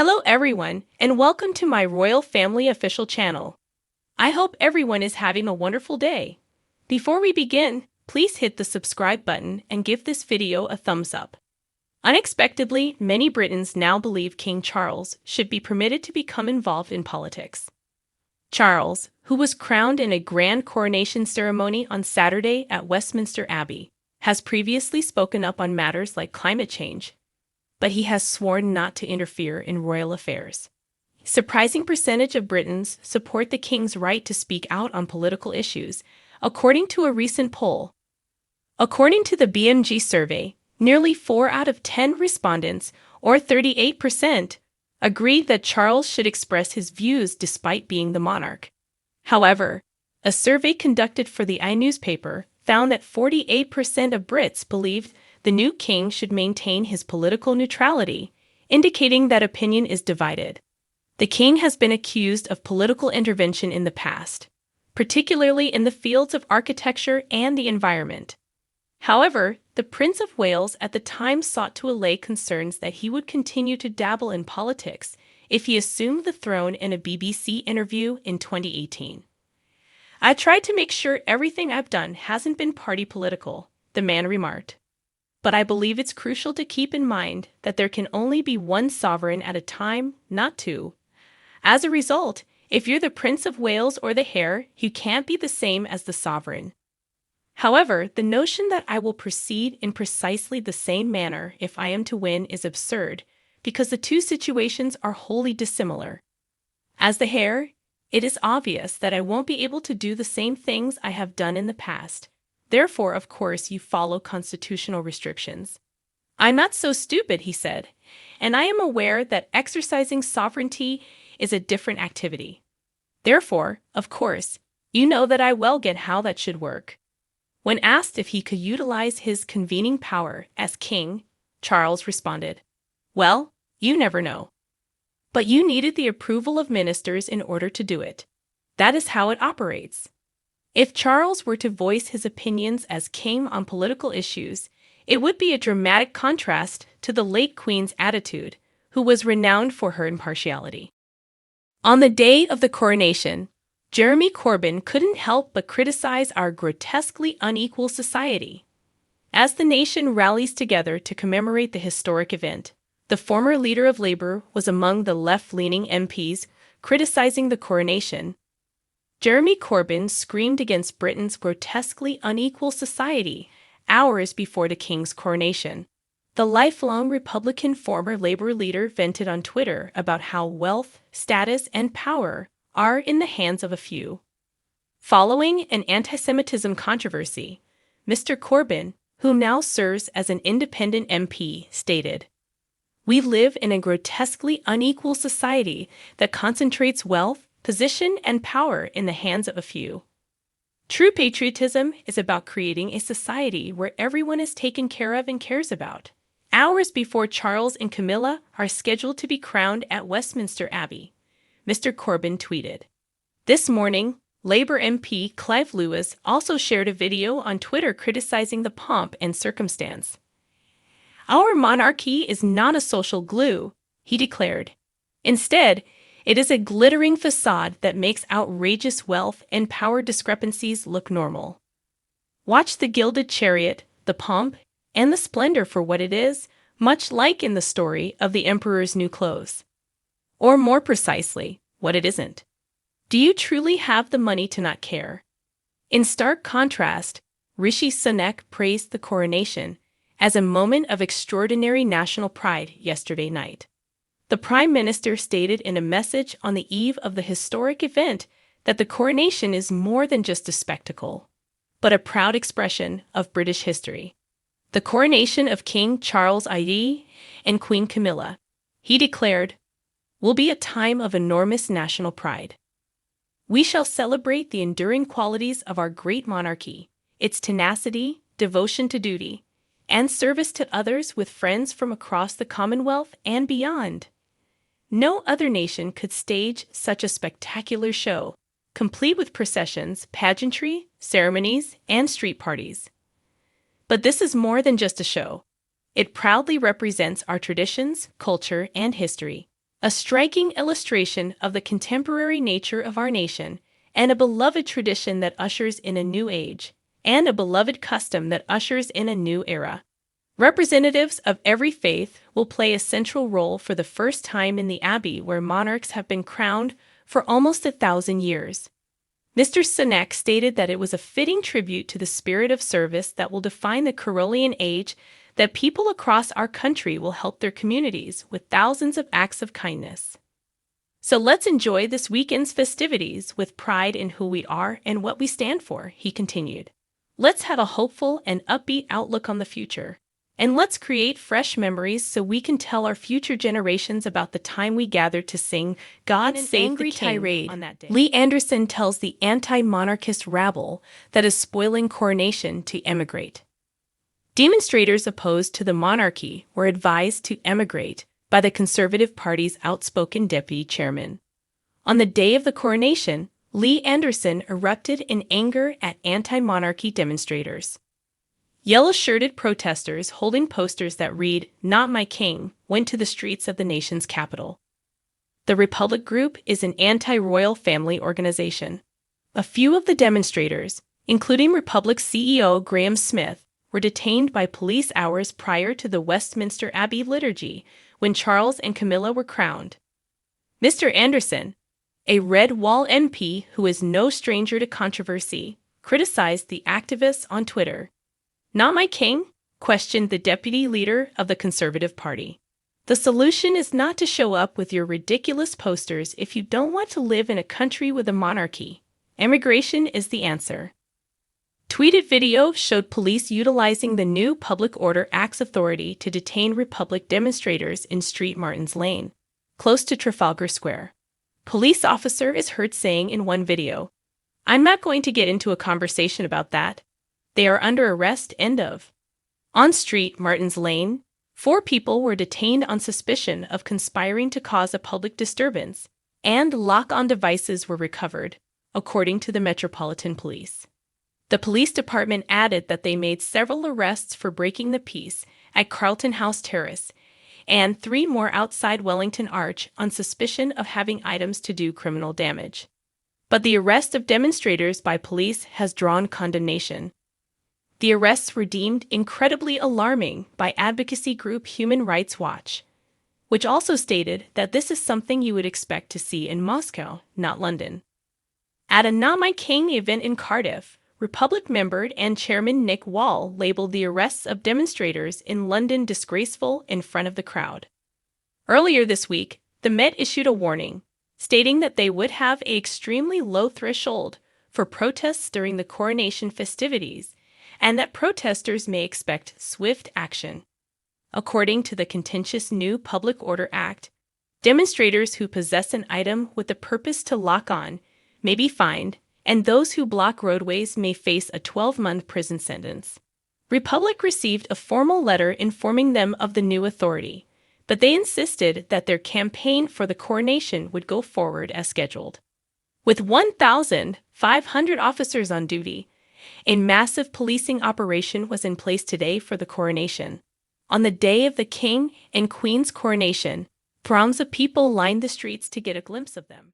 Hello everyone, and welcome to my Royal Family official channel. I hope everyone is having a wonderful day. Before we begin, please hit the subscribe button and give this video a thumbs up. Unexpectedly, many Britons now believe King Charles should be permitted to become involved in politics. Charles, who was crowned in a grand coronation ceremony on Saturday at Westminster Abbey, has previously spoken up on matters like climate change, but he has sworn not to interfere in royal affairs. A surprising percentage of Britons support the king's right to speak out on political issues, according to a recent poll. According to the BMG survey, nearly 4 out of 10 respondents, or 38%, agreed that Charles should express his views despite being the monarch. However, a survey conducted for the newspaper found that 48% of Brits believed the new king should maintain his political neutrality, indicating that opinion is divided. The king has been accused of political intervention in the past, particularly in the fields of architecture and the environment. However, the Prince of Wales at the time sought to allay concerns that he would continue to dabble in politics if he assumed the throne in a BBC interview in 2018. "I tried to make sure everything I've done hasn't been party political," the man remarked. "But I believe it's crucial to keep in mind that there can only be one sovereign at a time, not two. As a result, if you're the Prince of Wales or the heir, you can't be the same as the sovereign. However, the notion that I will proceed in precisely the same manner if I am to win is absurd, because the two situations are wholly dissimilar. As the heir, it is obvious that I won't be able to do the same things I have done in the past. Therefore, of course, you follow constitutional restrictions. I'm not so stupid," he said, "and I am aware that exercising sovereignty is a different activity. Therefore, of course, you know that I well get how that should work." When asked if he could utilize his convening power as king, Charles responded, "Well, you never know. But you needed the approval of ministers in order to do it. That is how it operates." If Charles were to voice his opinions as king on political issues, it would be a dramatic contrast to the late Queen's attitude, who was renowned for her impartiality. On the day of the coronation, Jeremy Corbyn couldn't help but criticize our grotesquely unequal society. As the nation rallies together to commemorate the historic event, the former leader of Labour was among the left-leaning MPs criticizing the coronation. Jeremy Corbyn screamed against Britain's grotesquely unequal society hours before the king's coronation. The lifelong Republican former Labour leader vented on Twitter about how wealth, status, and power are in the hands of a few. Following an anti-Semitism controversy, Mr. Corbyn, who now serves as an independent MP, stated, "We live in a grotesquely unequal society that concentrates wealth, position, and power in the hands of a few. True patriotism is about creating a society where everyone is taken care of and cares about." Hours before Charles and Camilla are scheduled to be crowned at Westminster Abbey, Mr. Corbyn tweeted. This morning, Labour MP Clive Lewis also shared a video on Twitter criticizing the pomp and circumstance. "Our monarchy is not a social glue," he declared. "Instead, it is a glittering facade that makes outrageous wealth and power discrepancies look normal. Watch the gilded chariot, the pomp, and the splendor for what it is, much like in the story of the Emperor's new clothes. Or more precisely, what it isn't. Do you truly have the money to not care?" In stark contrast, Rishi Sunak praised the coronation as a moment of extraordinary national pride yesterday night. The Prime Minister stated in a message on the eve of the historic event that the coronation is more than just a spectacle, but a proud expression of British history. The coronation of King Charles II and Queen Camilla, he declared, will be a time of enormous national pride. "We shall celebrate the enduring qualities of our great monarchy, its tenacity, devotion to duty, and service to others with friends from across the Commonwealth and beyond. No other nation could stage such a spectacular show, complete with processions, pageantry, ceremonies, and street parties. But this is more than just a show. It proudly represents our traditions, culture, and history. a striking illustration of the contemporary nature of our nation, and a beloved tradition that ushers in a new age, and a beloved custom that ushers in a new era. Representatives of every faith will play a central role for the first time in the abbey where monarchs have been crowned for almost 1,000 years. Mr. Sunak stated that it was a fitting tribute to the spirit of service that will define the Carolean age, that people across our country will help their communities with thousands of acts of kindness. So let's enjoy this weekend's festivities with pride in who we are and what we stand for, he continued. Let's have a hopeful and upbeat outlook on the future. And let's create fresh memories so we can tell our future generations about the time we gathered to sing God Save the King tirade on that day. Lee Anderson tells the anti-monarchist rabble that is spoiling coronation to emigrate. Demonstrators opposed to the monarchy were advised to emigrate by the Conservative Party's outspoken deputy chairman. On the day of the coronation, Lee Anderson erupted in anger at anti-monarchy demonstrators. Yellow-shirted protesters holding posters that read, "Not My King," went to the streets of the nation's capital. The Republic Group is an anti-royal family organization. A few of the demonstrators, including Republic CEO Graham Smith, were detained by police hours prior to the Westminster Abbey liturgy when Charles and Camilla were crowned. Mr. Anderson, a Red Wall MP who is no stranger to controversy, criticized the activists on Twitter. "Not my king?" questioned the deputy leader of the Conservative Party. "The solution is not to show up with your ridiculous posters if you don't want to live in a country with a monarchy. Immigration is the answer." Tweeted video showed police utilizing the new Public Order Act's authority to detain Republic demonstrators in Street Martin's Lane, close to Trafalgar Square. Police officer is heard saying in one video, "I'm not going to get into a conversation about that. They are under arrest." End of. On Street Martin's Lane, 4 people were detained on suspicion of conspiring to cause a public disturbance, and lock-on devices were recovered, according to the Metropolitan Police. The police department added that they made several arrests for breaking the peace at Carlton House Terrace, and 3 more outside Wellington Arch on suspicion of having items to do criminal damage. But the arrest of demonstrators by police has drawn condemnation. The arrests were deemed incredibly alarming by advocacy group Human Rights Watch, which also stated that this is something you would expect to see in Moscow, not London. At a Not My King event in Cardiff, Republic member and chairman Nick Wall labeled the arrests of demonstrators in London disgraceful in front of the crowd. Earlier this week, the Met issued a warning, stating that they would have an extremely low threshold for protests during the coronation festivities, and that protesters may expect swift action. According to the contentious new Public Order Act, demonstrators who possess an item with the purpose to lock on may be fined, and those who block roadways may face a 12-month prison sentence. Republic received a formal letter informing them of the new authority, but they insisted that their campaign for the coronation would go forward as scheduled. With 1,500 officers on duty, a massive policing operation was in place today for the coronation. On the day of the King and Queen's coronation, throngs of people lined the streets to get a glimpse of them.